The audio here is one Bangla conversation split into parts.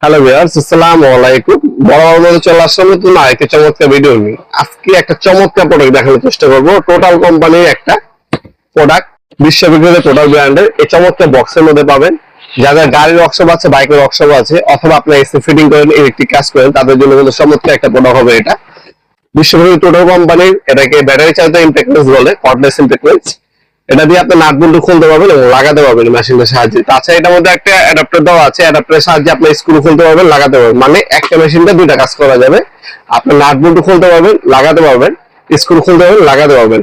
হ্যালো ভিউয়ার্স, আসসালামু আলাইকুম। বরাবর মতো চলে আসলাম নতুন আরেকটা চমৎকার ভিডিও নিয়ে। আজকে একটা চমৎকার প্রোডাক্ট দেখানোর চেষ্টা করব। টোটাল কোম্পানির একটা প্রোডাক্ট, বিশ্ববিখ্যাত টোটাল ব্র্যান্ডের এই চমৎকার বক্সের মধ্যে পাবেন। যাদের গাড়ির ওয়ার্কশপ আছে, বাইকের ওয়ার্কশপ আছে, অথবা আপনার এসি ফিটিং করেন, ইলেকট্রিক কাজ করেন, তাদের জন্য কিন্তু চমৎকার একটা প্রোডাক্ট হবে এটা। বিশ্ববিখ্যাত টোটাল কোম্পানির, এটাকে ব্যাটারি চালিত ইম্প্যাক্টলেস বলে, কর্ডলেস ইম্প্যাক্টলেস। এটা দিয়ে আপনি নাট বল্টু খুলতে পারবেন এবং লাগাতে পারবেন মেশিনের সাহায্যে। তাছাড়া এটার মধ্যে একটা অ্যাডাপ্টার দেওয়া আছে, অ্যাডাপ্টারের সাহায্যে আপনি স্ক্রু খুলতে পারবেন, লাগাতে পারবেন। মানে একটা মেশিনটা দুইটা কাজ করা যাবে। আপনি নাট বল্টু খুলতে পারবেন, লাগাতে পারবেন, স্ক্রু খুলতে পারবেন, লাগাতে পারবেন।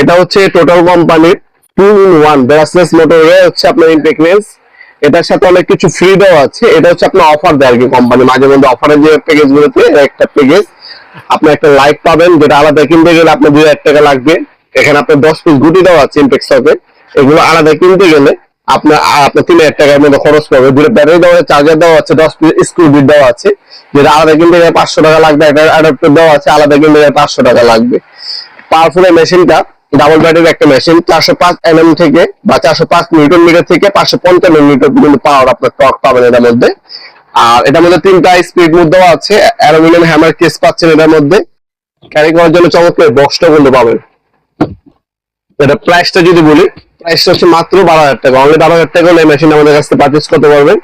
এটা হচ্ছে টোটাল কোম্পানির 2-in-1 ব্রাশলেস মোটরে হচ্ছে আপনার ইম্প্যাক্টলেস। এটার সাথে অনেক কিছু ফ্রি দেওয়া আছে। এটা হচ্ছে আপনার অফার দেয় আর কি কোম্পানি, মাঝে মধ্যে অফারের যে প্যাকেজ গুলোতে একটা প্যাকেজ আপনি একটা লাইট পাবেন, যেটা আলাদা কিনতে গেলে আপনার 2000 টাকা লাগবে। এখানে আপনার 10 পিস গুটি দেওয়া আছে ইম্প্যাক্ট শপে। এগুলো আলাদা কিনতে গেলে আপনার 3000 টাকার মতো খরচ পড়বে। দুটো ব্যাটারি দেওয়া আছে, চার্জার দেওয়া আছে, 10 পিস স্ক্রু বিট দেওয়া আছে, যেটা আলাদা কিনতে গেলে 500 টাকা লাগবে। একটা অ্যাডাপ্টার দেওয়া আছে, আলাদা কিনতে গেলে 500 টাকা লাগবে। পাওয়ারফুল এই মেশিনটা, ডাবল ব্যাটারির একটা মেশিন। 405 এনএম থেকে বা 405 নিউটন মিটার থেকে 555 নিউটন পর্যন্ত পাওয়ার আপনার টর্ক পাবেন এটার মধ্যে। আর এটার মধ্যে 3টা স্পিড মোড দেওয়া আছে। অ্যালুমিনিয়াম হ্যামার কেস পাচ্ছেন এটার মধ্যে। ক্যারি করার জন্য চমৎকার বক্সটা কিন্তু পাবেন। এটা প্রাইসটা যদি বলি, প্রাইসটা হচ্ছে মাত্র 12,000 টাকা। অনলি 12,000 টাকা হলে এই মেশিন আমাদের কাছ থেকে পারচেজ করতে পারবেন।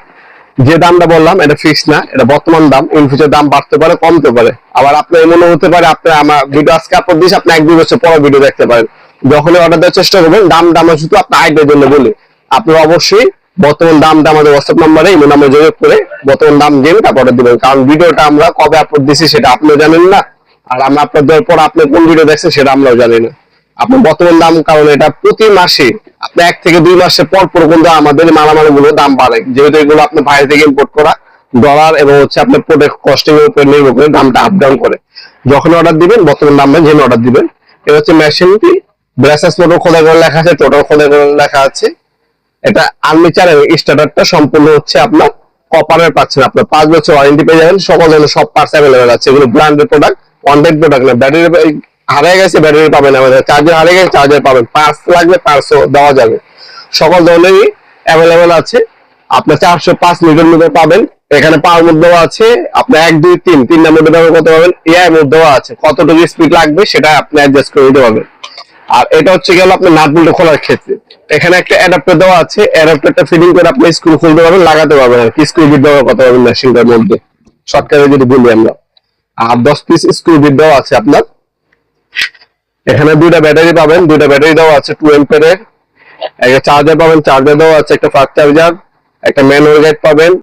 যে দামটা বললাম এটা ফিক্স না, এটা বর্তমান দাম। ইন ফিউচার দাম বাড়তে পারে, কমতে পারে। আবার আপনার মনে হতে পারে আপনি আমার ভিডিও আজকে আপলোড দিয়েছি, আপনি 1-2 বছর পরে ভিডিও দেখতে পারেন। যখনই অর্ডার দেওয়ার চেষ্টা করবেন, দাম শুধু আপনার আইডিয়ার জন্য বলি। আপনারা অবশ্যই বর্তমান দামটা আমাদের হোয়াটসঅ্যাপ নাম্বারে, ইমেল নাম্বারে যোগাযোগ করে বর্তমান দাম জেনে তারপর অর্ডার দিবেন। কারণ ভিডিওটা আমরা কবে আপলোড দিয়েছি সেটা আপনিও জানেন না, আর আমরা আপলোড দেওয়ার পর আপনি কোন ভিডিও দেখছেন সেটা আমরাও জানি না। আপনার বর্তমান দাম, কারণ এটা প্রতি মাসে আপনি 1 থেকে 2 মাসে পর পর কিন্তু আমাদের মালামাল গুলো দাম বাড়ে, যেহেতু এগুলো আপনি বাইরে থেকে ইম্পোর্ট করা, ডলার এবং হচ্ছে আপনার প্রোডাক্ট কস্টিং এর উপর নির্ভর করে দামটা আপ ডাউন করে। যখন অর্ডার দিবেন বর্তমান দামটা জেনে অর্ডার দিবেন। এটা হচ্ছে মেশিনটি ব্রাসেস মোটর খোদাই করে লেখা আছে, টোটাল খোদাই করে লেখা আছে। এটা আর্মেচার এবং স্টার্টারটা সম্পূর্ণ হচ্ছে আপনার কপারের পাচ্ছেন। আপনার 5 বছর ওয়ারেন্টি পেয়ে যাবেন। সকল ধরনের সব পার্টস অ্যাভেলেবেল আছে। এগুলো ব্র্যান্ডেড প্রোডাক্ট, ওয়ান্টেড প্রোডাক্ট না। ব্যাটারি হারিয়ে গেছে, ব্যাটারি পাবেন আমাদের। চার্জার হারিয়ে গেছে, চার্জার পাবেন। পার্টস লাগবে, পার্টসও দেওয়া যাবে। সকল ধরনেরই অ্যাভেলেবেল আছে। আপনার 405 নিউটন মিটার পাবেন। এখানে পাওয়ার মোড দেওয়া আছে। আপনি 1, 2, 3 মোডে ব্যবহার করতে পারবেন। এআই মোড দেওয়া আছে, কতটুকু স্পিড লাগবে সেটা আপনি অ্যাডজাস্ট করে দিতে পারবেন। আর এটা হচ্ছে গেল আপনার নাট বল্টু খোলার ক্ষেত্রে। এখানে একটা অ্যাডাপ্টার দেওয়া আছে, অ্যাডাপ্টারটা ফিটিং করে আপনি স্ক্রু খুলতে পারবেন, লাগাতে পারবেন। আর কি স্ক্রু বিট ব্যবহার করতে পারবেন মেশিনটার মধ্যে, শর্টকাটে যদি বলি আমরা। আর 10 পিস স্ক্রু বিট দেওয়া আছে আপনার। এখানে 2টা ব্যাটারি পাবেন, 2টা ব্যাটারি দেওয়া আছে 2 এম্পিয়ারের। একটা চার্জার পাবেন, চার্জার দেওয়া আছে, একটা ফাস্ট চার্জার, একটা ম্যানুয়াল গাইড পাবেন।